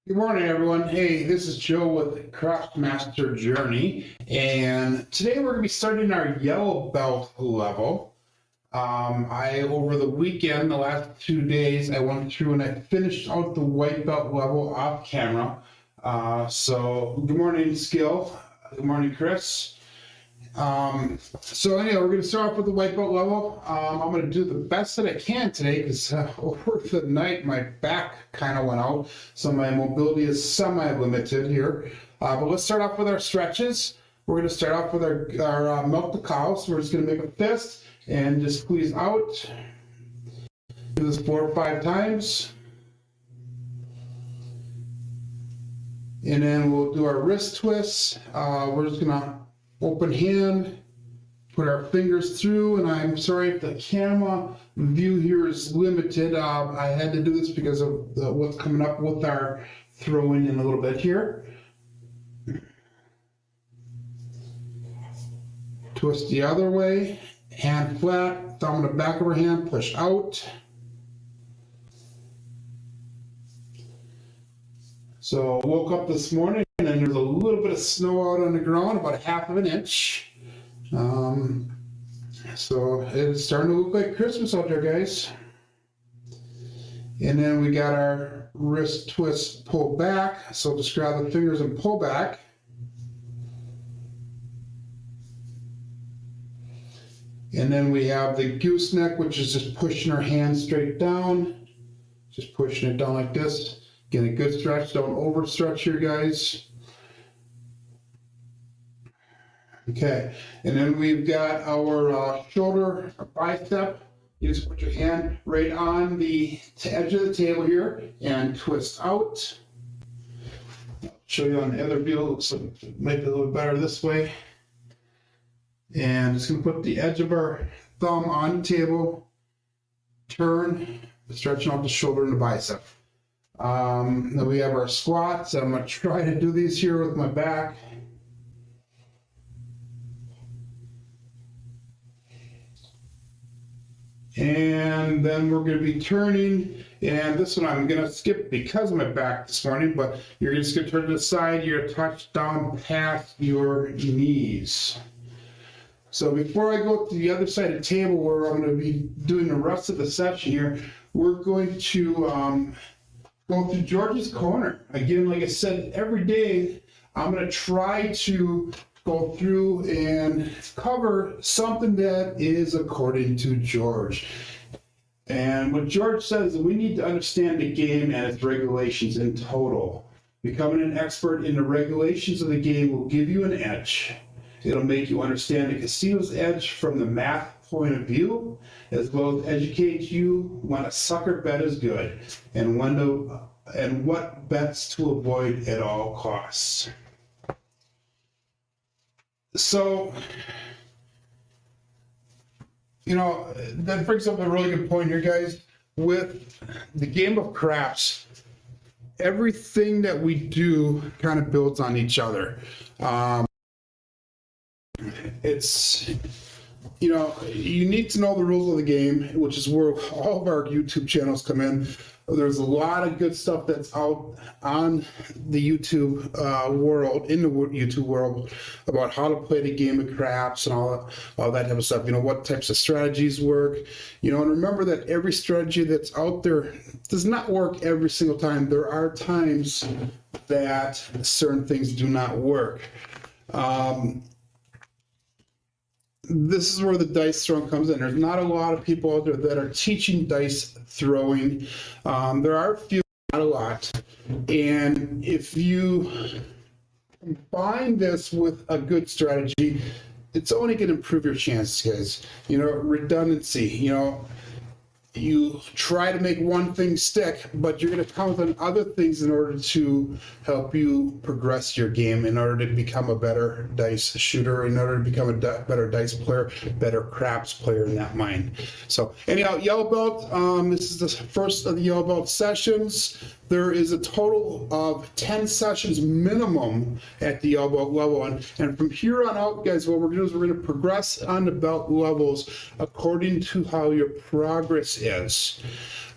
Good morning, everyone. Hey, this is Joe with Craftmaster Journey, and today we're going to be starting our yellow belt level. Over the weekend, the last 2 days, I went through and I finished out the white belt level off camera. So good morning, Skill. Good morning, Chris. So anyway, we're going to start off with the white belt level. I'm going to do the best that I can today because over the night my back kind of went out, so my mobility is semi-limited here. But let's start off with our stretches. We're going to start off with our milk the cow. So we're just going to make a fist and just squeeze out. Do this 4 or 5 times. And then we'll do our wrist twists. We're just going to open hand, put our fingers through, and I'm sorry if the camera view here is limited. I had to do this because of what's coming up with our throwing in a little bit here. Twist the other way, hand flat, thumb on the back of our hand, push out. So woke up this morning and there's a little bit of snow out on the ground, about 1/2 inch. So it's starting to look like Christmas out there, guys. And then we got our wrist twist pull back. So just grab the fingers and pull back. And then we have the gooseneck, which is just pushing our hand straight down. Just pushing it down like this. Get a good stretch, don't overstretch here, guys. Okay, and then we've got our shoulder, our bicep. You just put your hand right on the edge of the table here and twist out. I'll show you on the other view, looks like it might be a little better this way. And just gonna put the edge of our thumb on the table, turn, stretching out the shoulder and the bicep. Then we have our squats. I'm going to try to do these here with my back. And then we're going to be turning, and this one I'm going to skip because of my back this morning, but you're just going to turn to the side, you're going to touch down past your knees. So before I go to the other side of the table where I'm going to be doing the rest of the session here, we're going to go through George's Corner. Again, like I said, every day I'm going to try to go through and cover something that is according to George. And what George says is we need to understand the game and its regulations in total. Becoming an expert in the regulations of the game will give you an edge. It'll make you understand the casino's edge from the math point of view, as well as educate you when a sucker bet is good and what bets to avoid at all costs. So, that brings up a really good point here, guys. With the game of craps, everything that we do kind of builds on each other. You need to know the rules of the game, which is where all of our YouTube channels come in. There's a lot of good stuff that's out on the YouTube world, in the YouTube world, about how to play the game of craps and all that type of stuff. What types of strategies work. And remember that every strategy that's out there does not work every single time. There are times that certain things do not work. This is where the dice throwing comes in. There's not a lot of people out there that are teaching dice throwing. There are a few, not a lot. And if you combine this with a good strategy, it's only going to improve your chances, guys. Redundancy. You try to make one thing stick, but you're going to count on other things in order to help you progress your game, in order to become a better dice shooter, in order to become a better dice player, better craps player in that mind. So anyhow, yellow belt, this is the first of the yellow belt sessions. there is a total of 10 sessions minimum at the yellow belt level. And from here on out, guys, what we're going to do is we're going to progress on the belt levels according to how your progress is.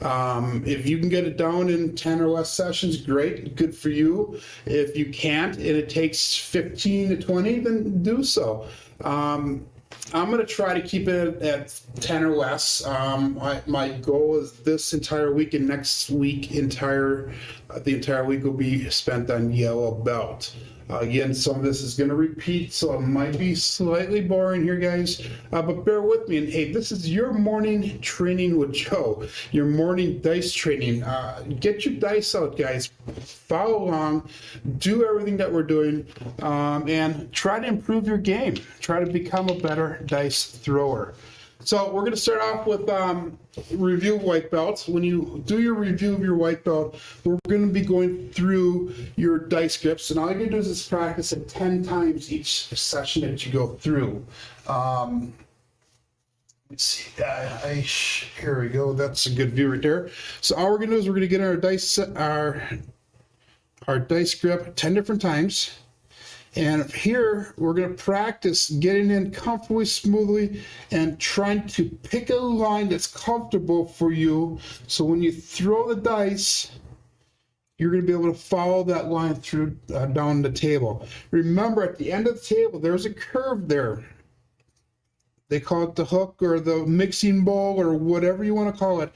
If you can get it down in 10 or less sessions, great, good for you. If you can't and it takes 15 to 20, then do so. I'm going to try to keep it at 10 or less. My goal is this entire week and next week, the entire week will be spent on yellow belt. Again, some of this is going to repeat, so it might be slightly boring here, guys, but bear with me. And hey, this is your morning training with Joe, your morning dice training. Get your dice out, guys. Follow along, do everything that we're doing, and try to improve your game. Try to become a better dice thrower. So we're going to start off with review of white belts. When you do your review of your white belt, we're going to be going through your dice grips, and all you're going to do is just practice it 10 times each session that you go through. Let's see, here we go. That's a good view right there. So all we're going to do is we're going to get our dice grip 10 different times. And here we're going to practice getting in comfortably, smoothly, and trying to pick a line that's comfortable for you. So when you throw the dice, you're going to be able to follow that line through down the table. Remember, at the end of the table, there's a curve there. They call it the hook or the mixing bowl or whatever you want to call it.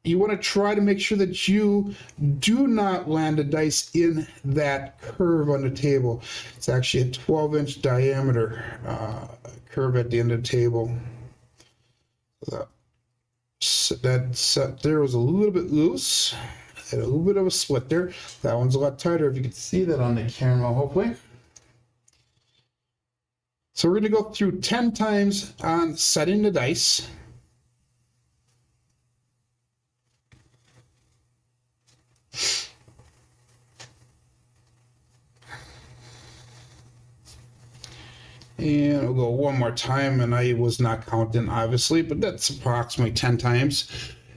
You want to try to make sure that you do not land a dice in that curve on the table. It's actually a 12-inch diameter curve at the end of the table. That set there was a little bit loose. Had a little bit of a split there. That one's a lot tighter, if you can see that on the camera, hopefully. So we're going to go through 10 times on setting the dice. And we'll go one more time, and I was not counting, obviously, but that's approximately 10 times.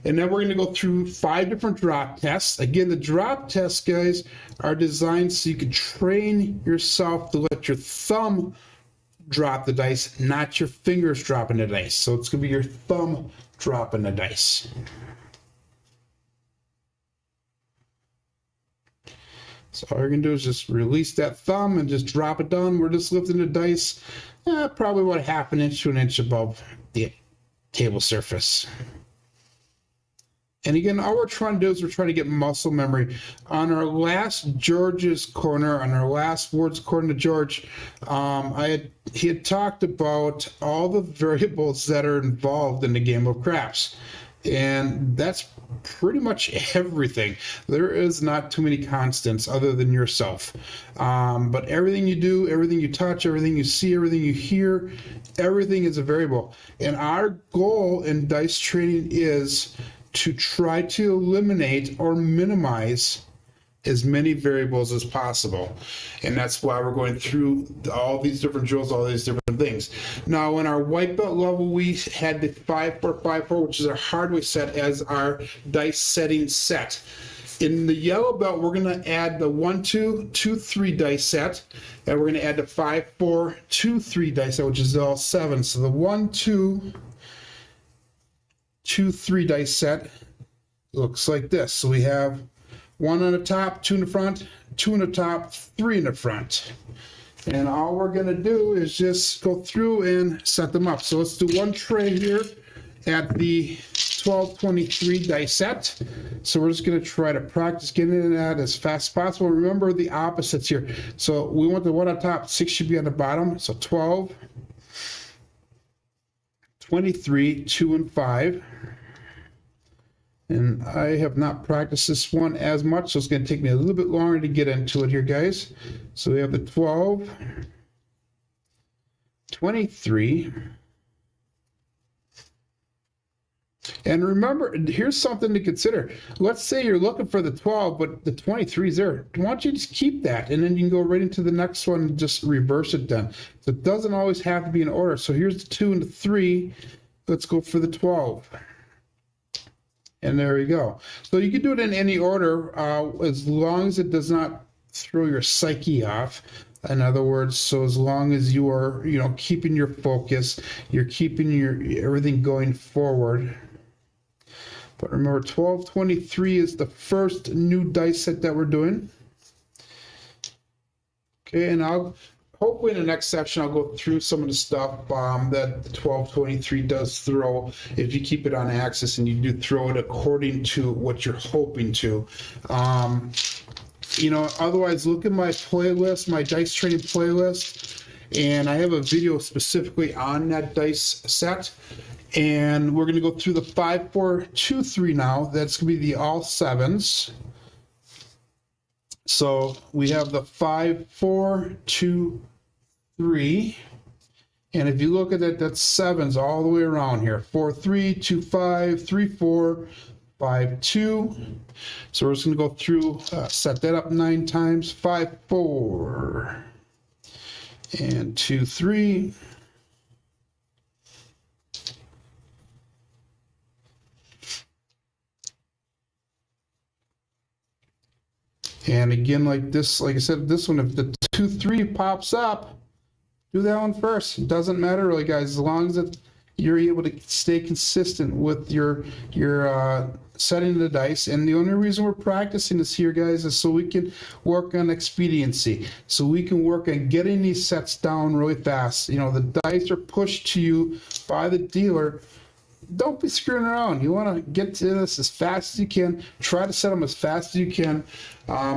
And then we're going to go through 5 different drop tests. Again, the drop tests, guys, are designed so you can train yourself to let your thumb drop the dice, not your fingers dropping the dice. So it's going to be your thumb dropping the dice. So all you're going to do is just release that thumb and just drop it down. We're just lifting the dice probably about ½ an inch to an inch above the table surface. And again, all we're trying to do is we're trying to get muscle memory. On our last George's corner, on our last words according to George, he had talked about all the variables that are involved in the game of craps. And that's pretty much everything. There is not too many constants other than yourself. But everything you do, everything you touch, everything you see, everything you hear, everything is a variable. And our goal in dice training is to try to eliminate or minimize as many variables as possible. And that's why we're going through all these different drills, all these different things. Now, in our white belt level, we had the 5-4-5-4, which is our hardware set, as our dice setting set. In the yellow belt, we're going to add the 1-2-2-3 dice set, and we're going to add the 5-4-2-3 dice set, which is all 7. So the 1-2-2-3 dice set looks like this. So we have 1 on the top, 2 in the front, 2 in the top, 3 in the front. And all we're going to do is just go through and set them up. So let's do one tray here at the 12-23 dice set. So we're just going to try to practice getting in that as fast as possible. Remember the opposites here. So we want the 1 on top, 6 should be on the bottom. So 12, 23, 2 and 5. And I have not practiced this one as much, so it's going to take me a little bit longer to get into it here, guys. So we have the 12, 23. And remember, here's something to consider. Let's say you're looking for the 12, but the 23 is there. Why don't you just keep that, and then you can go right into the next one and just reverse it then. So it doesn't always have to be in order. So here's the 2 and the 3. Let's go for the 12. And there we go. So you can do it in any order, as long as it does not throw your psyche off. In other words, so as long as you are, you know, keeping your focus, you're keeping your everything going forward. But remember, 1223 is the first new dice set that we're doing. Okay, and I'll hopefully in the next section I'll go through some of the stuff that the 1223 does throw if you keep it on axis and you do throw it according to what you're hoping to. You know, otherwise look at my playlist, my dice training playlist, and I have a video specifically on that dice set. And we're going to go through the 5, 4, 2, 3 now. That's going to be the all sevens. So we have the 5, 4, 2, 3. And if you look at it, that's sevens all the way around here. 4, 3, 2, 5, 3, 4, 5, 2. So we're just going to go through, set that up 9 times. 5, 4, and 2, 3. And again, like this, like I said, this one, if the 2, 3 pops up, do that one first. It doesn't matter really, guys, as long as you're able to stay consistent with your setting the dice. And the only reason we're practicing this here, guys, is so we can work on expediency, so we can work on getting these sets down really fast. You know, the dice are pushed to you by the dealer. Don't be screwing around. You want to get to this as fast as you can. Try to set them as fast as you can,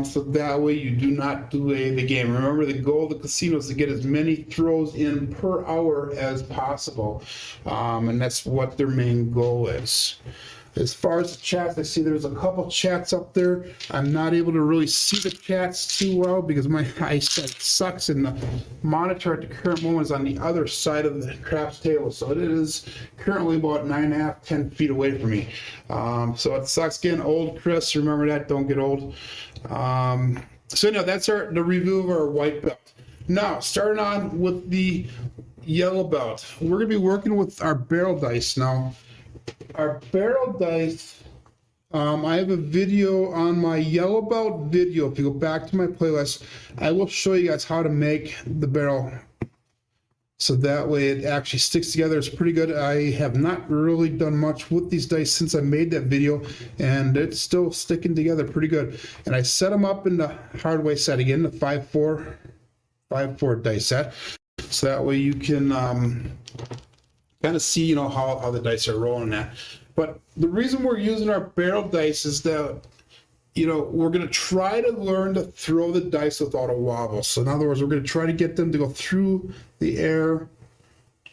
so that way you do not delay the game. Remember, the goal of the casino is to get as many throws in per hour as possible, and that's what their main goal is. As far as the chats, I see there's a couple chats up there. I'm not able to really see the chats too well because my eyesight sucks, and the monitor at the current moment is on the other side of the craps table. So it is currently about 9.5, 10 feet away from me. So it sucks getting old, Chris. Remember that. Don't get old. So now that's the review of our white belt. Now, starting on with the yellow belt. We're going to be working with our barrel dice now. Our barrel dice, I have a video on my yellow belt video. If you go back to my playlist, I will show you guys how to make the barrel, so that way it actually sticks together. It's pretty good. I have not really done much with these dice since I made that video, and it's still sticking together pretty good. And I set them up in the hard way set again, the 5-4 dice set, so that way you can kind of see, you know, how the dice are rolling at. But the reason we're using our barrel dice is that, you know, we're going to try to learn to throw the dice without a wobble. So in other words, we're going to try to get them to go through the air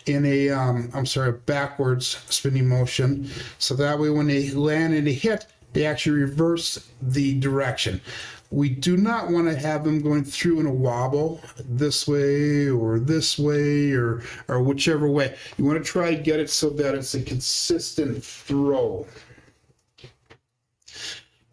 in a backwards spinning motion, so that way when they land and they hit, they actually reverse the direction. We do not want to have them going through in a wobble this way or whichever way. You want to try to get it so that it's a consistent throw.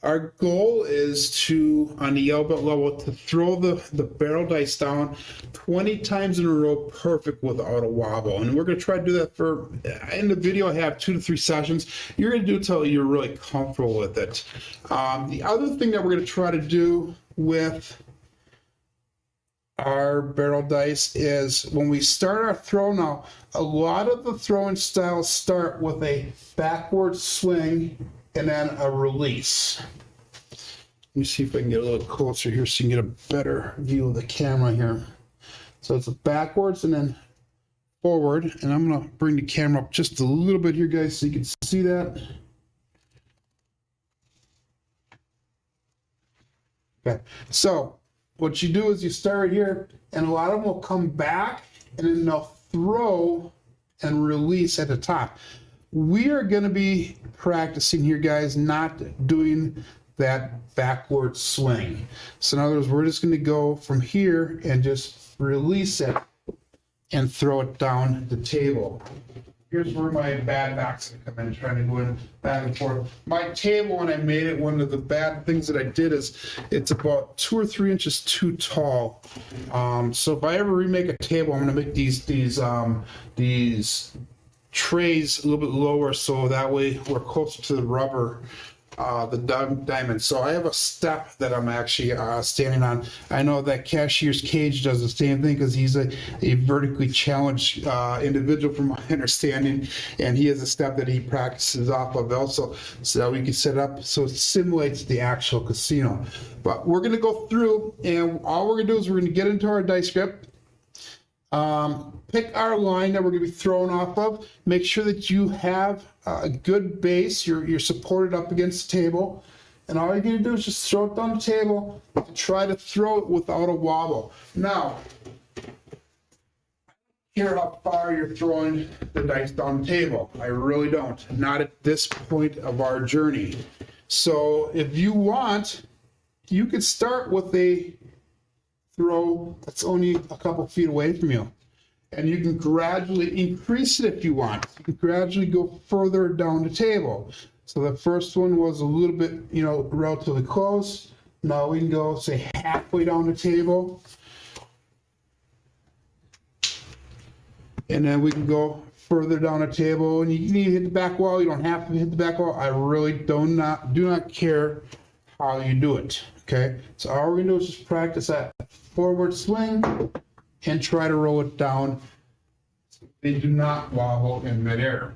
Our goal is to, on the yellow belt level, to throw the barrel dice down 20 times in a row perfect without a wobble. And we're going to try to do that for, in the video I have 2 to 3 sessions. You're going to do it until you're really comfortable with it. The other thing that we're going to try to do with our barrel dice is when we start our throw now, a lot of the throwing styles start with a backward swing and then a release. Let me see if I can get a little closer here so you can get a better view of the camera here. So it's backwards and then forward, and I'm going to bring the camera up just a little bit here, guys, so you can see that. Okay, so what you do is you start right here, and a lot of them will come back, and then they'll throw and release at the top. We are going to be practicing here, guys, not doing that backward swing. So in other words, we're just going to go from here and just release it and throw it down the table. Here's where my bad backs come in, trying to go in back and forth. My table, when I made it, one of the bad things that I did is it's about 2 or 3 inches too tall. So if I ever remake a table, I'm going to make these trays a little bit lower, so that way we're closer to the rubber, the diamond. So I have a step that I'm actually standing on. I know that Cashier's Cage does the same thing because he's a vertically challenged individual from my understanding, and he has a step that he practices off of also, so that we can set up so it simulates the actual casino. But we're going to go through, and all we're going to do is we're going to get into our dice grip, pick our line that we're going to be throwing off of. Make sure that you have a good base. You're supported up against the table. And all you're going to do is just throw it down the table and try to throw it without a wobble. Now, here how far you're throwing the dice down the table. I really don't. Not at this point of our journey. So if you want, you could start with a throw that's only a couple feet away from you, and you can gradually increase it if you want. You can gradually go further down the table. So the first one was a little bit, relatively close. Now we can go, say, halfway down the table, and then we can go further down the table. And you need to hit the back wall. You don't have to hit the back wall. I really do not care how you do it. Okay, so all we're gonna do is just practice that forward swing and try to roll it down. They do not wobble in midair.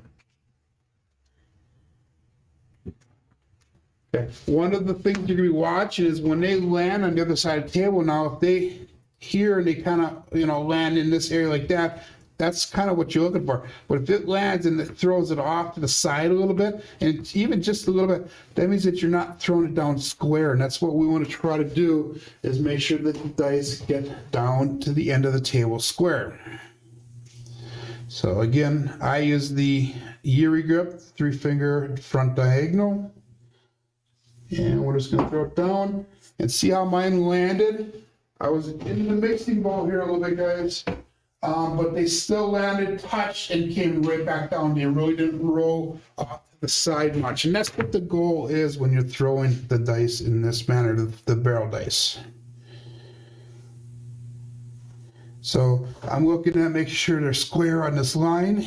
Okay, one of the things you're gonna be watching is when they land on the other side of the table. Now, if they here and they kind of land in this area like that, that's kind of what you're looking for. But if it lands and it throws it off to the side a little bit, and even just a little bit, that means that you're not throwing it down square. And that's what we want to try to do, is make sure that the dice get down to the end of the table square. So again, I use the Yuri grip, 3-finger front diagonal. And we're just gonna throw it down and see how mine landed. I was in the mixing bowl here a little bit, guys. But they still landed, touched, and came right back down. They really didn't roll off to the side much. And that's what the goal is when you're throwing the dice in this manner, the barrel dice. So I'm looking at making sure they're square on this line.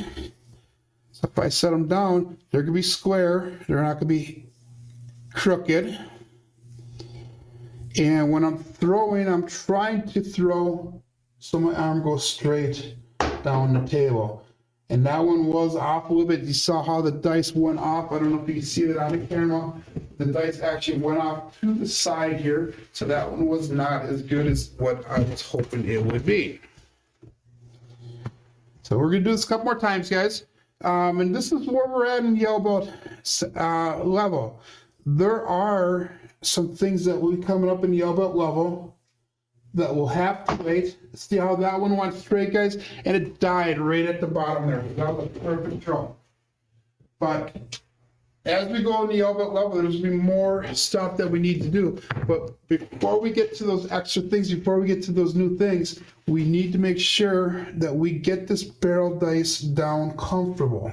So if I set them down, they're going to be square. They're not going to be crooked. And when I'm throwing, I'm trying to throw so my arm goes straight down the table. And that one was off a little bit. You saw how the dice went off. I don't know if you can see that on the camera. The dice actually went off to the side here. So that one was not as good as what I was hoping it would be. So we're going to do this a couple more times, guys. And this is where we're at in the elbow level. There are some things that will be coming up in the elbow level that will have to wait. See how that one went straight, guys? And it died right at the bottom there. That was a perfect throw. But as we go in the elbow level, there's going to be more stuff that we need to do. But before we get to those extra things, before we get to those new things, we need to make sure that we get this barrel dice down comfortable.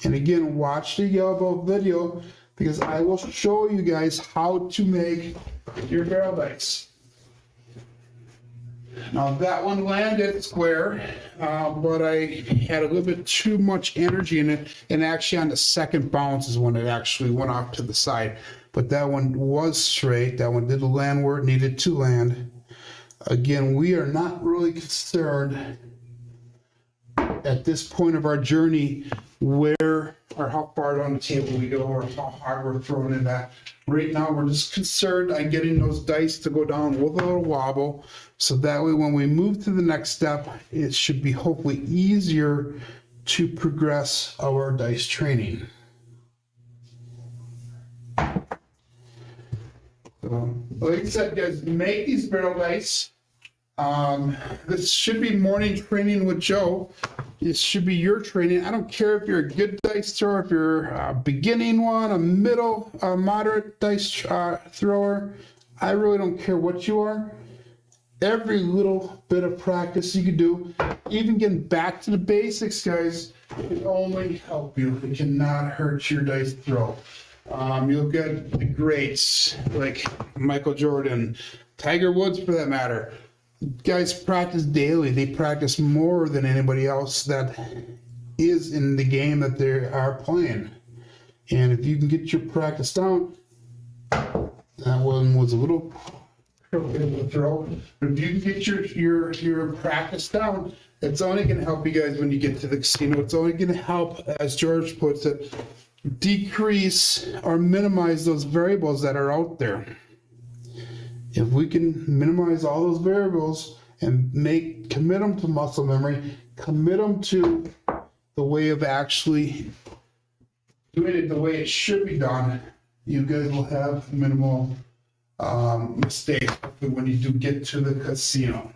And again, watch the elbow video, because I will show you guys how to make your barrel dice. Now that one landed square, but I had a little bit too much energy in it, and actually on the second bounce is when it actually went off to the side. But that one was straight. That one did land where it needed to land. Again, we are not really concerned at this point of our journey where or how far down the table we go or how hard we're throwing it at. Right now, we're just concerned on getting those dice to go down with a little wobble, so that way when we move to the next step, it should be hopefully easier to progress our dice training. Like I said, guys, make these barrel dice. This should be morning training with Joe. This should be your training. I don't care if you're a good dice thrower, if you're a beginning one, a middle, a moderate dice thrower. I really don't care what you are. Every little bit of practice you can do, even getting back to the basics, guys, can only help you. It cannot hurt your dice throw. You look at the greats like Michael Jordan, Tiger Woods for that matter. Guys practice daily. They practice more than anybody else that is in the game that they are playing. And if you can get your practice down, that one was a little throw. But if you can get your practice down, it's only going to help you guys when you get to the casino. It's only going to help, as George puts it, decrease or minimize those variables that are out there. If we can minimize all those variables and commit them to muscle memory, commit them to the way of actually doing it the way it should be done, you guys will have minimal mistakes when you do get to the casino.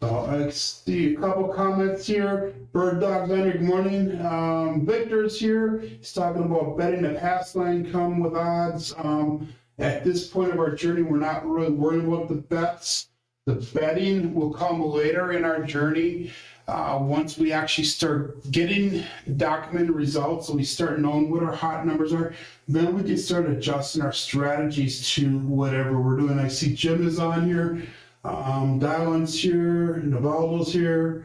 So I see a couple comments here. Bird Dog's on here, good morning. Victor's here. He's talking about betting the pass line come with odds. At this point of our journey, we're not really worried about the bets. The betting will come later in our journey. Once we actually start getting documented results, and we start knowing what our hot numbers are, then we can start adjusting our strategies to whatever we're doing. I see Jim is on here. Dylan's here, Navaldo's here.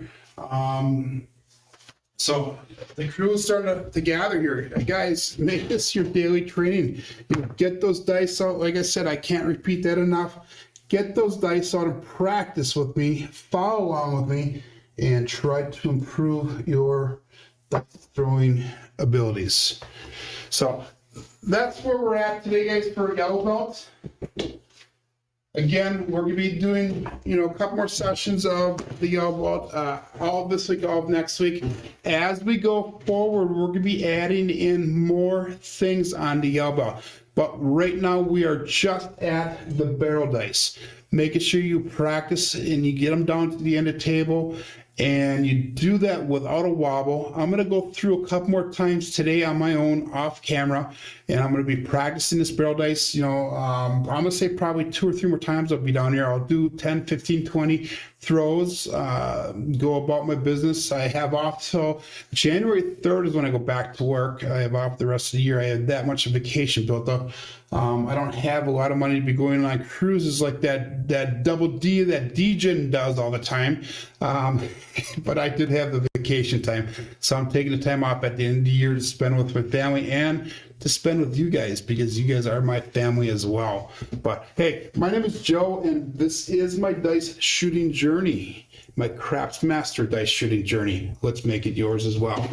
So the crew is starting to gather here. Guys, make this your daily training. Get those dice out. Like I said, I can't repeat that enough. Get those dice out and practice with me. Follow along with me and try to improve your dice throwing abilities. So that's where we're at today, guys, for yellow belt. Again, we're going to be doing, a couple more sessions of the yellow belt, all this week, all of next week. As we go forward, we're going to be adding in more things on the yellow belt. But right now, we are just at the barrel dice. Making sure you practice and you get them down to the end of the table. And you do that without a wobble. I'm going to go through a couple more times today on my own off camera, and I'm going to be practicing this barrel dice. I'm going to say probably 2 or 3 more times I'll be down here. I'll do 10, 15, 20 throws, go about my business. I have off till January 3rd is when I go back to work. I have off the rest of the year. I had that much vacation built up. I don't have a lot of money to be going on cruises like that double D that DJin does all the time. But I did have the vacation time. So I'm taking the time off at the end of the year to spend with my family and to spend with you guys, because you guys are my family as well. But hey, my name is Joe, and this is my dice shooting journey, my Craps Master dice shooting journey. Let's make it yours as well.